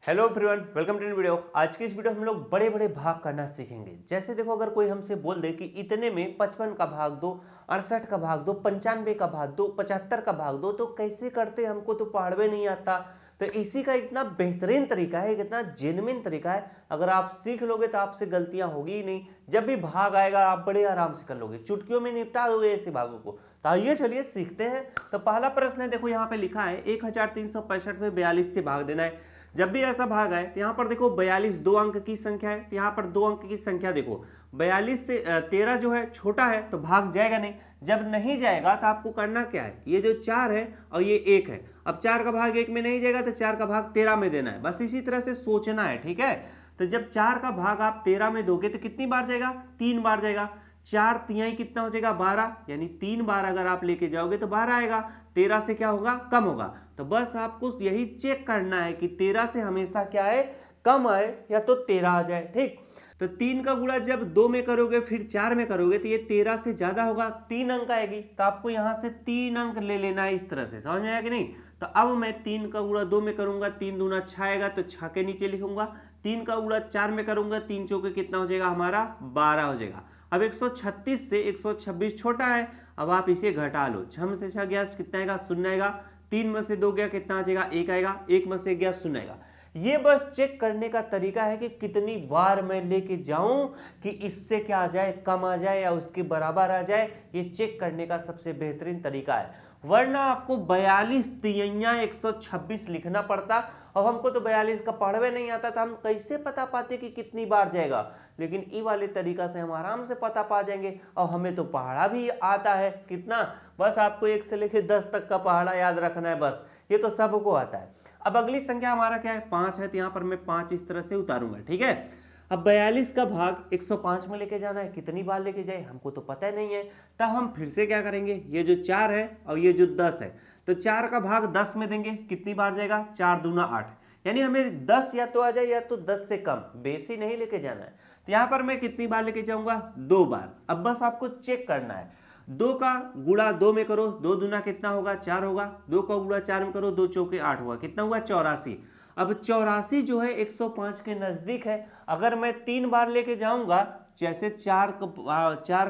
Hello everyone, welcome to video. आज की इस वीडियो हम लोग बड़े बड़े भाग करना सीखेंगे। जैसे देखो, अगर कोई हमसे बोल दे कि इतने में 55 का भाग दो, 68 का भाग दो, 95 का भाग दो, 75 का भाग दो, तो कैसे करते, हमको तो पढ़वे नहीं आता। तो इसी का इतना बेहतरीन तरीका है, इतना जेन्युइन तरीका है। अगर आप सीख लोगे तो आपसे गलतियां होगी ही नहीं। जब भी भाग आएगा आप बड़े आराम से कर लोगे, चुटकियों में निपटा दोगे ऐसे भागों को। तो आइए चलिए सीखते हैं। तो पहला प्रश्न है, देखो यहाँ पे लिखा है 1365 में 42 से भाग देना है। जब भी ऐसा भाग आए तो यहाँ पर देखो 42 दो अंक की संख्या है, तो यहाँ पर दो अंक की संख्या देखो 42 से 13 जो है छोटा है तो भाग जाएगा नहीं। जब नहीं जाएगा तो आपको करना क्या है, ये जो 4 है और ये 1 है, अब 4 का भाग 1 में नहीं जाएगा तो 4 का भाग 13 में देना है। बस इसी तरह से सोचना है, ठीक है। तो जब 4 का भाग आप 13 में दोगे तो कितनी बार जाएगा, 3 बार जाएगा। 4 तिहाई कितना हो जाएगा, 12, यानी 3 बार अगर आप लेके जाओगे तो 12 आएगा। 13 से क्या होगा, कम होगा। तो बस आपको यही चेक करना है कि 13 से हमेशा क्या है, कम आए या तो 13 आ जाए, ठीक। तो 3 का गुणा जब 2 में करोगे फिर 4 में करोगे तो ये 13 से ज्यादा होगा, 3 अंक आएगी। तो आपको यहां से 3 अंक ले लेना है, इस तरह से। समझ में आया कि नहीं। तो अब मैं 3 का गुणा 2 में करूंगा, 3 दूना 6 आएगा तो 6 के नीचे लिखूंगा। 3 का गुणा 4 में करूंगा, 3 चौके कितना हो जाएगा हमारा, 12 हो जाएगा। अब 136 से 126 छोटा है, अब आप इसे घटा लो। 6 में से 6 गया कितना आएगा, 0 आएगा। 3 में से 2 गया कितना आ जाएगा, 1 आएगा। 1 में से गया 0 आएगा। ये बस चेक करने का तरीका है कि कितनी बार मैं लेके जाऊं कि इससे क्या आ जाए, कम आ जाए या उसके बराबर आ जाए। ये चेक करने का सबसे बेहतरीन तरीका है। वरना आपको 42 तिहैया 126 लिखना पड़ता। अब हमको तो 42 का पढ़वे नहीं आता था, हम कैसे पता पाते कि कितनी बार जाएगा। लेकिन ई वाले तरीका से हम आराम से पता पा जाएंगे। और हमें तो पहाड़ा भी आता है, कितना, बस आपको 1 से लेकर 10 तक का पहाड़ा याद रखना है, बस। ये तो सबको आता है। अब अगली संख्या हमारा क्या है, 5 है। तो यहाँ पर मैं 5 इस तरह से उतारूंगा, ठीक है। अब 42 का भाग 105 में लेके जाना है, कितनी बार लेके जाए हमको तो पता नहीं है। तब हम फिर से क्या करेंगे, ये जो 4 है और ये जो 10 है, तो 4 का भाग 10 में देंगे, कितनी बार जाएगा, 4 दूना 8, यानी हमें 10 या तो आ जाए या तो 10 से कम, बेसी नहीं लेके जाना है। तो यहाँ पर मैं कितनी बार लेके जाऊंगा, 2 बार। अब बस आपको चेक करना है, 2 का गुणा 2 में करो, 2 दूना कितना होगा, 4 होगा। 2 का गुणा 4 में करो, 2 चौके 8 होगा, कितना हुआ, 84। अब 84 जो है 105 के नजदीक है। अगर मैं 3 बार लेके जाऊंगा, जैसे 4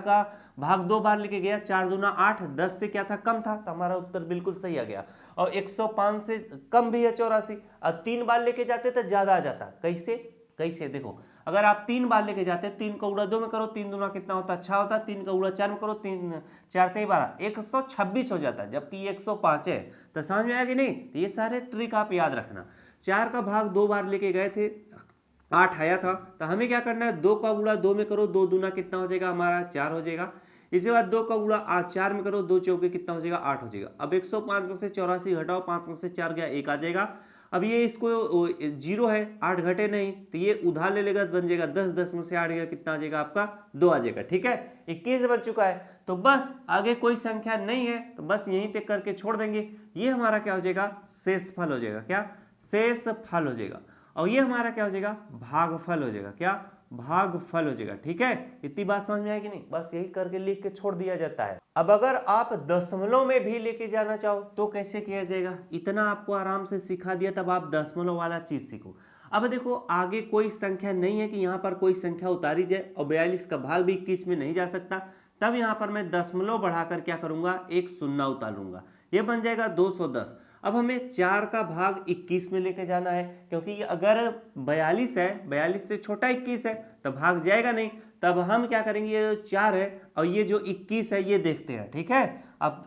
का भाग 2 बार लेके गया, 4 दूना 8, 10 से क्या था, कम था, तो हमारा उत्तर बिल्कुल सही आ गया। और 105 से कम भी है 84, और 3 बार लेके जाते तो ज्यादा आ जाता। कैसे कैसे देखो, अगर आप 3 बार लेके जाते, 3 का गुणा 2 में करो, 3 दूना कितना होता, 6 होता। 3 का गुणा 4 में करो, 3 4 3 12, 126 हो जाता, जबकि 105 है। तो समझ में आया कि नहीं। तो ये सारे ट्रिक आप याद रखना। 4 का भाग 2 बार लेके गए थे, 8 आया था, तो हमें क्या करना है, 2 का गुणा 2 में करो, 2 दूना कितना हो जाएगा हमारा, 4 हो जाएगा। इसके बाद 2 का गुणा 4 में करो, 2 चौके कितना हो जाएगा, 8 हो जाएगा। अब 105 में से 84 घटाओ, 5 में से 4 गया, 1 आ जाएगा। अब ये इसको 0 है, 8 घटे नहीं, तो ये उधार ले लेगा, बन जाएगा 10। 10 में से 8 गया, कितना आ जाएगा आपका, 2 आ जाएगा, ठीक है। 21 बन चुका है। तो बस आगे कोई संख्या नहीं है, तो बस यहीं तक करके छोड़ देंगे। ये हमारा क्या हो जाएगा, शेषफल हो जाएगा, क्या, शेषफल हो जाएगा। और ये हमारा क्या हो जाएगा, भागफल हो जाएगा, क्या, भागफल हो जाएगा, ठीक है। इतनी बात समझ में आएगी नहीं, बस यही करके लिख के छोड़ दिया जाता है। अब अगर आप दशमलव में भी लेके जाना चाहो तो कैसे किया जाएगा, इतना आपको आराम से सिखा दिया, तब आप दशमलव वाला चीज सीखो। अब देखो, आगे कोई संख्या नहीं है कि यहाँ पर कोई संख्या उतारी जाए, और 42 का भाग भी 21 में नहीं जा सकता। तब यहाँ पर मैं दशमलव बढ़ाकर क्या करूंगा, एक शून्य उतारूंगा, ये बन जाएगा 210। अब हमें 4 का भाग 21 में लेके जाना है, क्योंकि अगर 42 है, 42 से छोटा 21 है, तो भाग जाएगा नहीं। तब हम क्या करेंगे, ये जो 4 है और ये जो 21 है, ये देखते हैं, ठीक है। अब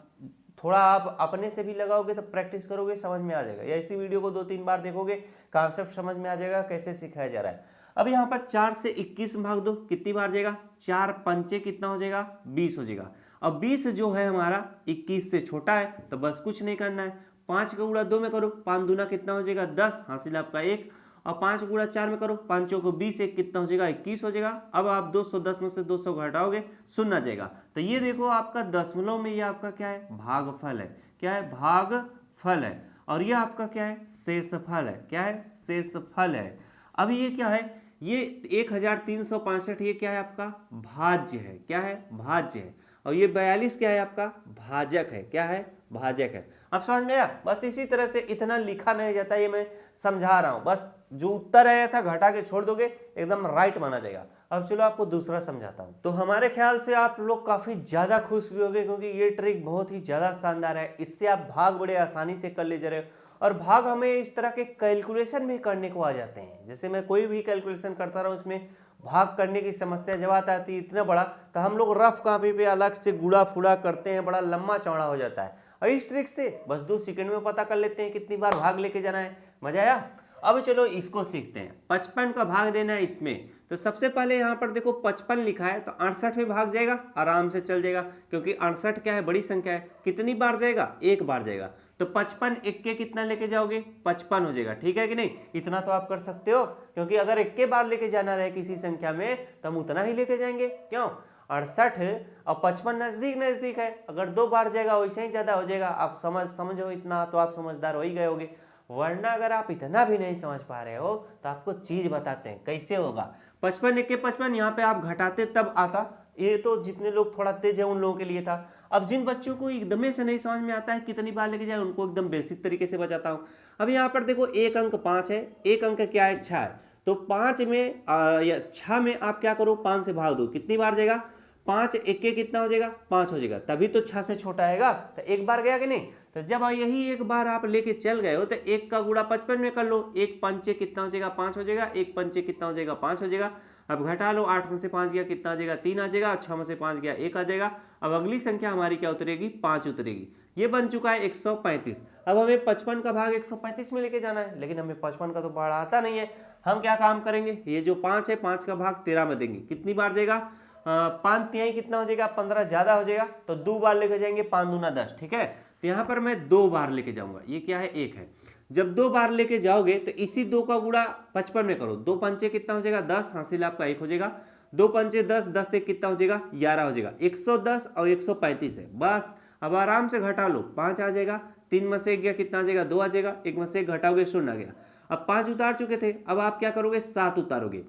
थोड़ा आप अपने से भी लगाओगे तो प्रैक्टिस करोगे, समझ में आ जाएगा, या इसी वीडियो को 2-3 बार देखोगे, कॉन्सेप्ट समझ में आ जाएगा कैसे सिखाया जा रहा है। अब यहाँ पर 4 से 21 भाग दो, कितनी बार जाएगा, 4 पंचे कितना हो जाएगा, 20 हो जाएगा। अब 20 जो है हमारा 21 से छोटा है, तो बस कुछ नहीं करना है, 5 का गुणा 2 में करो, 5 दूना कितना हो जाएगा, 10, हासिल आपका 1। और 5 गुणा 4 में करो, 5 को 20, 1 कितना हो जाएगा, 21 हो जाएगा। अब आप 210 में से 200 घटाओगे, 0 आ जाएगा। तो ये देखो आपका दशमलव में, ये आपका क्या है, भागफल है, क्या है, भागफल है। और ये आपका क्या है, शेषफल है, क्या है, शेषफल है। अब ये क्या है, ये 1365, ये क्या है आपका, भाज्य है, क्या है, भाज्य है। और ये 42 क्या है आपका, भाजक है, क्या है, भाजक है। अब समझ में आया। बस इसी तरह से, इतना लिखा नहीं जाता, ये मैं समझा रहा हूं, बस जो उत्तर आया था घटा के छोड़ दोगे एकदम राइट माना जाएगा। अब चलो आपको दूसरा समझाता हूँ। तो हमारे ख्याल से आप लोग काफी ज्यादा खुश भी होंगे क्योंकि ये ट्रिक बहुत ही ज्यादा शानदार है। इससे आप भाग बड़े आसानी से कर ले जा रहे हो और भाग हमें इस तरह के कैलकुलेशन भी करने को आ जाते हैं। जैसे मैं कोई भी कैलकुलेशन करता रहा उसमें भाग करने की समस्या जब आती है इतना बड़ा, तो हम लोग रफ कॉपी पे अलग से गुड़ा फुड़ा करते हैं, बड़ा लंबा चौड़ा हो जाता है। और इस ट्रिक से बस 2 सेकंड में पता कर लेते हैं कितनी बार भाग लेके जाना है। मजा आया? अब चलो इसको सीखते हैं। 55 का भाग देना है इसमें, तो सबसे पहले यहाँ पर देखो 55 लिखा है तो 68 में भाग जाएगा, आराम से चल जाएगा क्योंकि 68 क्या है, बड़ी संख्या है। कितनी बार जाएगा? एक बार जाएगा। तो 55 इक्के कितना लेके जाओगे? 55 हो जाएगा। ठीक है कि नहीं? इतना तो आप कर सकते हो क्योंकि अगर इक्के बार लेके जाना रहे किसी संख्या में तो हम उतना ही लेके जाएंगे। क्यों? 68 और 55 नजदीक नजदीक है, अगर 2 बार जाएगा वैसे ही ज्यादा हो जाएगा। आप समझो इतना तो आप समझदार हो ही गए होगे। वरना अगर आप इतना भी नहीं समझ पा रहे हो तो आपको चीज बताते हैं कैसे होगा। 55 इक्के 55, यहाँ पे आप घटाते तब आता। ये तो जितने लोग थोड़ा तेज है उन लोगों के लिए था। अब जिन बच्चों को एकदम से नहीं समझ में आता है कितनी बार लेके जाए, उनको एकदम बेसिक तरीके से बताता हूँ। अब यहाँ पर देखो एक अंक 5 है, एक अंक क्या है? 6 है। तो 5 में या 6 में आप क्या करो? 5 से भाग दो। कितनी बार जाएगा? 5 इक्के कितना हो जाएगा? 5 हो जाएगा। तभी तो 6 से छोटा आएगा। तो एक बार गया कि नहीं? तो जब यही एक बार आप लेके चल गए हो तो एक का गुणा 55 में कर लो। एक पंचे कितना हो जाएगा? 5 हो जाएगा। एक पंचे कितना हो जाएगा? 5 हो जाएगा। अब घटा लो, 8 में से 5 गया कितना आ जाएगा? 3 आ जाएगा। 6 में से 5 गया 1 आ जाएगा। अब अगली संख्या हमारी क्या उतरेगी? 5 उतरेगी। ये बन चुका है 135। अब हमें 55 का भाग 135 में लेके जाना है, लेकिन हमें 55 का तो भाग आता नहीं है। हम क्या काम करेंगे? ये जो 5 है, 5 का भाग 13 में देंगे। कितनी बार जाएगा? 5 तिहाई कितना हो जाएगा? 15 ज्यादा हो जाएगा तो 2 बार लेके जाएंगे। 5 दूना 10। ठीक है, तो यहाँ पर मैं 2 बार लेके जाऊंगा। ये क्या है? 1 है। जब 2 बार लेके जाओगे तो इसी 2 का गुणा 55 में करो। 2 पंचे कितना हो जाएगा? 10। हासिल आपका 1 हो जाएगा। 2 पंचे 10, 10 से कितना हो जाएगा? 11 हो जाएगा। 110 और 135 है बस। अब आराम से घटा लो, 5 आ जाएगा। 3 में से 1 गया कितना आ जाएगा? 2 आ जाएगा। 1 में से 1 घटाओगे 0 आ गया। अब 5 उतार चुके थे, अब आप क्या करोगे? 7 उतारोगे।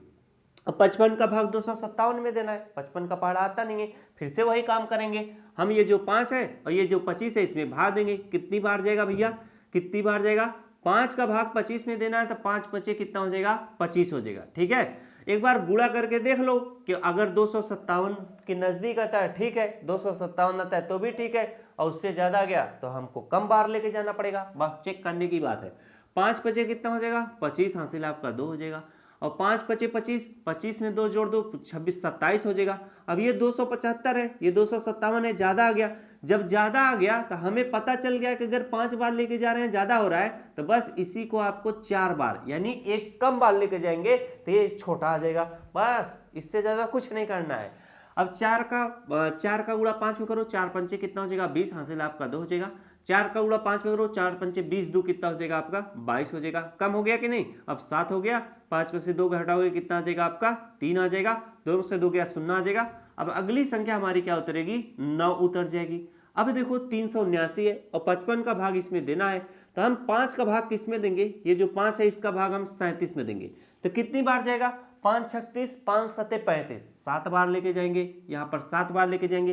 अब 55 का भाग 257 में देना है। 55 का पहाड़ा आता नहीं है, फिर से वही काम करेंगे हम। ये जो 5 है और ये जो 25 है इसमें भाग देंगे। कितनी बार जाएगा भैया? कितनी बार जाएगा? 5 का भाग 25 में देना है तो 5 पचे कितना हो जाएगा? 25 हो जाएगा। ठीक है, एक बार गुणा करके देख लो कि अगर 257 के नजदीक आता है ठीक है, 257 आता है तो भी ठीक है, और उससे ज्यादा गया तो हमको कम बार लेके जाना पड़ेगा। बस चेक करने की बात है। 5 पचे कितना हो जाएगा? 25। हासिल आपका 2 हो जाएगा। और 5 पचे 25, 25 में 2 जोड़ दो, 26 27 हो जाएगा। अब ये 275 है, ये 257 है, ज्यादा आ गया। जब ज्यादा आ गया तो हमें पता चल गया कि अगर 5 बार लेके जा रहे हैं ज्यादा हो रहा है, तो बस इसी को आपको 4 बार यानी एक कम बार लेके जाएंगे तो ये छोटा आ जाएगा। बस इससे ज्यादा कुछ नहीं करना है। अब 4 का गुणा 5 में करो। 4 पंचे कितना हो जाएगा? 20। हासिल आपका 2 हो जाएगा। 4 का गुणा 5 में करो। 4 पंचे 20, 2 कितना हो जाएगा आपका? 22 हो जाएगा। कम हो गया कि नहीं? अब 7 हो गया। 5 में से 2 घटाओगे कितना आ जाएगा आपका? 3 आ जाएगा। 2 में से 2 गया 0 आ जाएगा। अब अगली संख्या हमारी क्या उतरेगी? 9 उतर जाएगी। अब देखो 379 है और 55 का भाग इसमें देना है, तो हम 5 का भाग किस में देंगे? ये जो 5 है इसका भाग हम 37 में देंगे। तो कितनी बार जाएगा? 5 36, 5 सते 35, 7 बार लेके जाएंगे। यहाँ पर 7 बार लेके जाएंगे।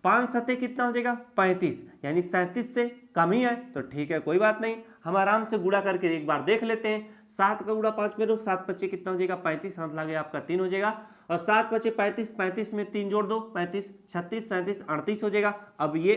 5 सते कितना हो जाएगा? 35, यानी 37 से कम ही है तो ठीक है, कोई बात नहीं। हम आराम से गुणा करके एक बार देख लेते हैं। 7 का गुणा 5 में दो, 7 पच्चे कितना हो जाएगा? 35। हाथ लगे आपका 3 हो जाएगा। और 7 पचे 35, 35 में 3 जोड़ दो, 35, 36, 37, 38 हो जाएगा। अब ये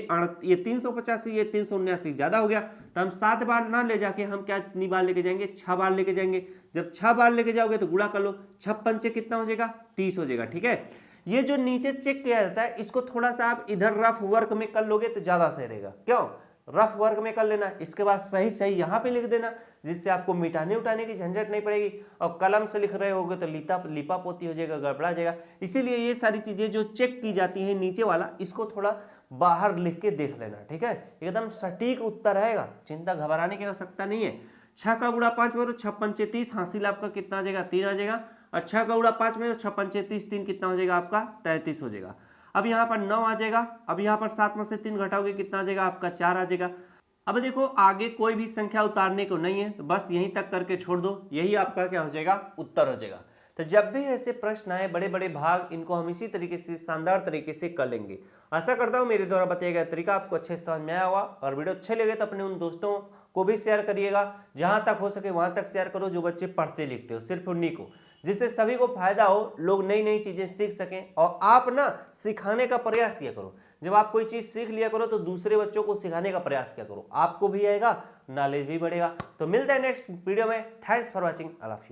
385, ये 379 ज्यादा हो गया, तो हम 7 बार ना ले जाके हम क्या कितनी बार लेके जाएंगे? 6 बार लेके जाएंगे। जब 6 बार लेके जाओगे तो गुणा कर लो। 6 पंचे कितना हो जाएगा? 30 हो जाएगा। ठीक है, ये जो नीचे चेक किया जाता है इसको थोड़ा सा आप इधर रफ वर्क में कर लोगे तो ज्यादा सही रहेगा। क्यों? रफ वर्क में कर लेना, इसके बाद सही सही यहाँ पे लिख देना, जिससे आपको मिटाने उठाने की झंझट नहीं पड़ेगी। और कलम से लिख रहे होगे तो लिपा पोती हो जाएगा, गड़बड़ा जाएगा। इसीलिए ये सारी चीजें जो चेक की जाती हैं नीचे वाला, इसको थोड़ा बाहर लिख के देख लेना। ठीक है, एकदम सटीक उत्तर आएगा, चिंता घबराने की आवश्यकता नहीं है। 6 का गुणा 5 में 6 पंचे 30, हासिल आपका कितना आ जाएगा? 3 आ जाएगा। और 6 का गुणा 5 में 6 पंचे 30, 3 कितना हो जाएगा आपका? 33 हो जाएगा। अब यहाँ पर 9 आ जाएगा। अब यहाँ पर 7 में से 3 घटाओगे कितना आ जाएगा आपका? 4 आ जाएगा। अब देखो आगे कोई भी संख्या उतारने को नहीं है, तो बस यहीं तक करके छोड़ दो, यही आपका क्या हो जाएगा? उत्तर हो जाएगा। तो जब भी ऐसे प्रश्न आए बड़े बड़े भाग, इनको हम इसी तरीके से शानदार तरीके से कर लेंगे। आशा करता हूँ मेरे द्वारा बताया गया तरीका आपको अच्छे से समझ में आया होगा, और वीडियो अच्छे लगे तो अपने उन दोस्तों को भी शेयर करिएगा, जहां तक हो सके वहां तक शेयर करो जो बच्चे पढ़ते लिखते हो, सिर्फ उन्हीं को, जिससे सभी को फायदा हो, लोग नई नई चीजें सीख सकें। और आप ना सिखाने का प्रयास किया करो, जब आप कोई चीज सीख लिया करो तो दूसरे बच्चों को सिखाने का प्रयास किया करो, आपको भी आएगा, नॉलेज भी बढ़ेगा। तो मिलते हैं नेक्स्ट वीडियो में। Thanks for watching. I love you.